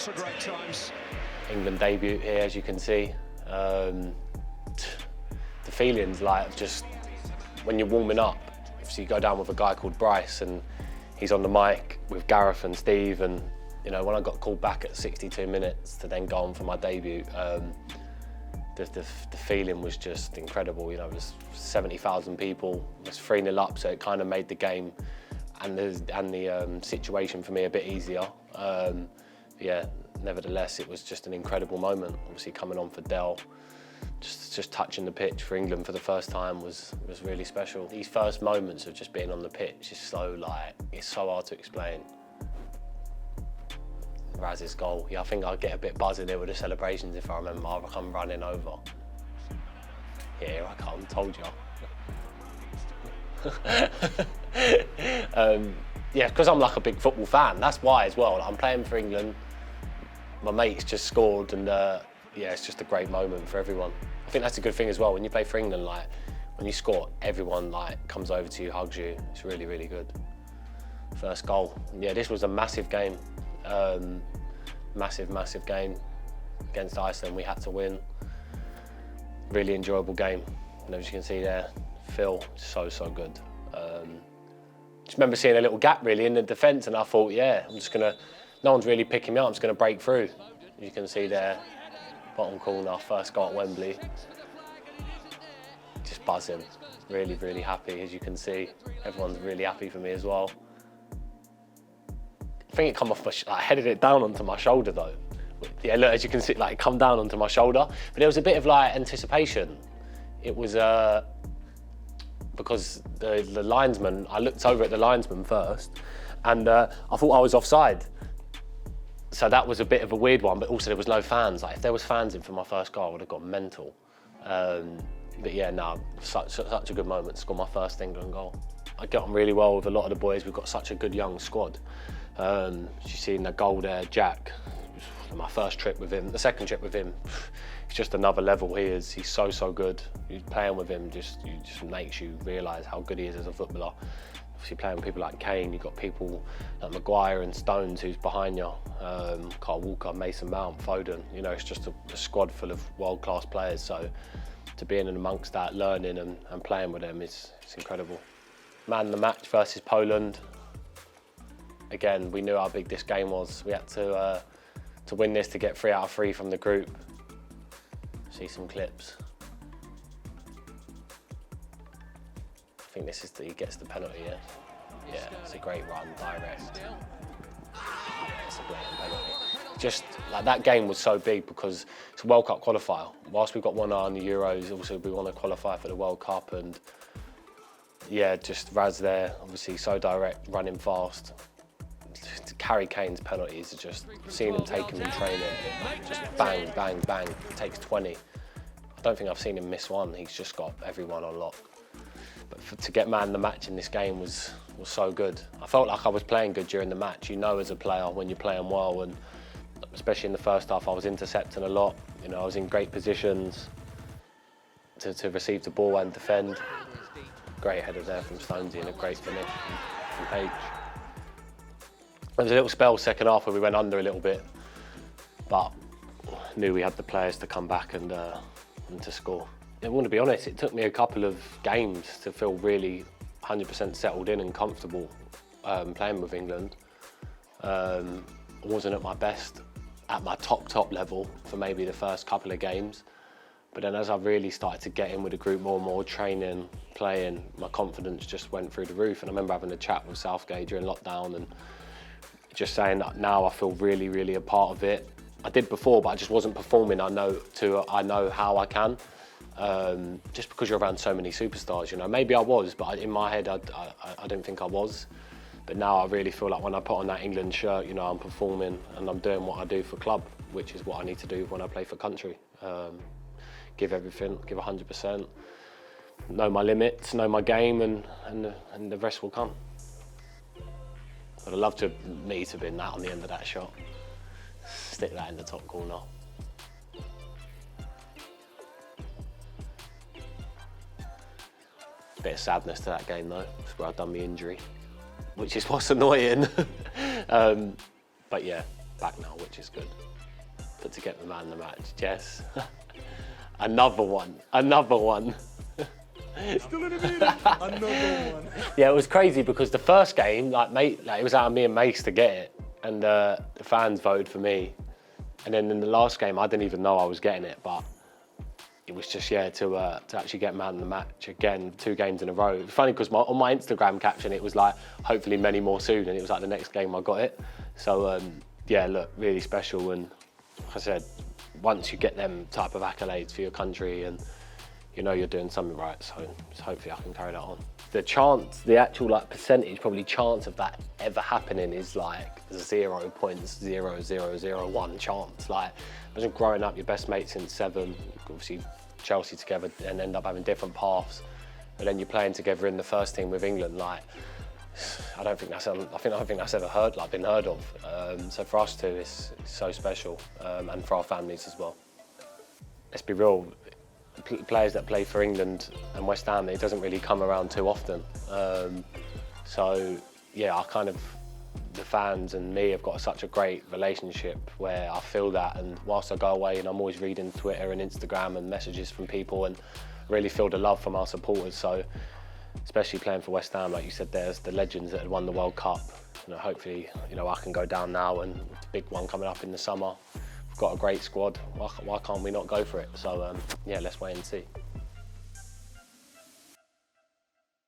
lots of great times. England debut here, as you can see. The feelings like just when you're warming up, so you go down with a guy called Bryce and he's on the mic with Gareth and Steve, and you know, when I got called back at 62 minutes to then go on for my debut, the feeling was just incredible. You know, it was 70,000 people, it was 3-0 up, so it kind of made the game and the situation for me a bit easier. Yeah, nevertheless, it was just an incredible moment. Obviously coming on for Dell, just touching the pitch for England for the first time was really special. These first moments of just being on the pitch is so it's so hard to explain. Raz's goal, yeah, I think I'd get a bit buzzing there with the celebrations if I remember. I'll come running over. Yeah, here I come, told you. Yeah, because I'm like a big football fan, that's why as well. Like, I'm playing for England, my mate's just scored, and yeah, it's just a great moment for everyone. I think that's a good thing as well, when you play for England, like, when you score, everyone like comes over to you, hugs you, it's really, really good. First goal, yeah, this was a massive game. Massive game against Iceland. We had to win. Really enjoyable game. And as you can see there, Phil, so good. Just remember seeing a little gap really in the defence, and I thought, yeah, no one's really picking me up, I'm just going to break through. You can see there, bottom corner, first goal at Wembley. Just buzzing, really happy, as you can see. Everyone's really happy for me as well. I think it come off I headed it down onto my shoulder though. Yeah, look, as you can see, like, it come down onto my shoulder. But there was a bit of like anticipation. It was because the linesman, I looked over at the linesman first, and I thought I was offside. So that was a bit of a weird one, but also there was no fans. Like, if there was fans in for my first goal, I would have gone mental. But yeah, no, such a good moment to score my first England goal. I get on really well with a lot of the boys. We've got such a good young squad. As you see in the goal there, Jack, my first trip with him, the second trip with him, it's just another level. He's so good. Playing with him just makes you realise how good he is as a footballer. Obviously playing with people like Kane, you've got people like Maguire and Stones who's behind you, Carl Walker, Mason Mount, Foden. You know, it's just a squad full of world-class players. So to be in and amongst that, learning and playing with them, it's incredible. Man of the match versus Poland. Again, we knew how big this game was. We had to win this to get 3 out of 3 from the group. See some clips. I think this is he gets the penalty, yeah? Yeah, it's a great run, direct. It's a blatant penalty. Just, like, that game was so big because it's a World Cup qualifier. Whilst we've got one eye on the Euros, also we want to qualify for the World Cup, and yeah, just Raz there, obviously so direct, running fast. To carry Kane's penalties, just seeing him take them in training, just bang, bang, bang, it takes 20. I don't think I've seen him miss one, he's just got everyone on lock. But to get man of the match in this game was so good. I felt like I was playing good during the match. You know, as a player when you're playing well, and especially in the first half, I was intercepting a lot. You know, I was in great positions to receive the ball and defend. Great header there from Stonesy and a great finish from Page. There was a little spell second half where we went under a little bit, but knew we had the players to come back and to score. I want to be honest, it took me a couple of games to feel really 100% settled in and comfortable playing with England. I wasn't at my best, at my top level for maybe the first couple of games. But then as I really started to get in with the group more and more, training, playing, my confidence just went through the roof. And I remember having a chat with Southgate during lockdown and just saying that now I feel really a part of it. I did before, but I just wasn't performing. I know how I can. Just because you're around so many superstars, you know. Maybe I was, but in my head, I don't think I was. But now I really feel like when I put on that England shirt, you know, I'm performing and I'm doing what I do for club, which is what I need to do when I play for country. Give everything, give 100%. Know my limits, know my game, and the rest will come. I'd love me to have been that on the end of that shot. Stick that in the top corner. Bit of sadness to that game though. That's where I'd done my injury, which is what's annoying. But yeah, back now, which is good. But to get the man of the match, Jess. Another one. Still in the meeting. Another one. Yeah, it was crazy because the first game, it was out of me and Mace to get it, and the fans voted for me. And then in the last game, I didn't even know I was getting it, but it was just, to actually get man of the match again, 2 games in a row. It was funny because on my Instagram caption, it was like, hopefully many more soon, and it was like the next game I got it. So, look, really special. And like I said, once you get them type of accolades for your country, and you know you're doing something right, so hopefully I can carry that on. The chance, the actual percentage, probably chance of that ever happening is like 0.0001 chance. Like, imagine growing up, your best mate since 7, obviously Chelsea together, and end up having different paths, and then you're playing together in the first team with England. Like, I don't think that's ever been heard of. So for us too, it's so special, and for our families as well. Let's be real. Players that play for England and West Ham, it doesn't really come around too often. So yeah, the fans and me have got such a great relationship where I feel that, and whilst I go away and I'm always reading Twitter and Instagram and messages from people, and really feel the love from our supporters. So especially playing for West Ham, like you said, there's the legends that had won the World Cup. Hopefully, I can go down now, and the big one coming up in the summer. Got a great squad. Why can't we not go for it? So yeah, let's wait and see.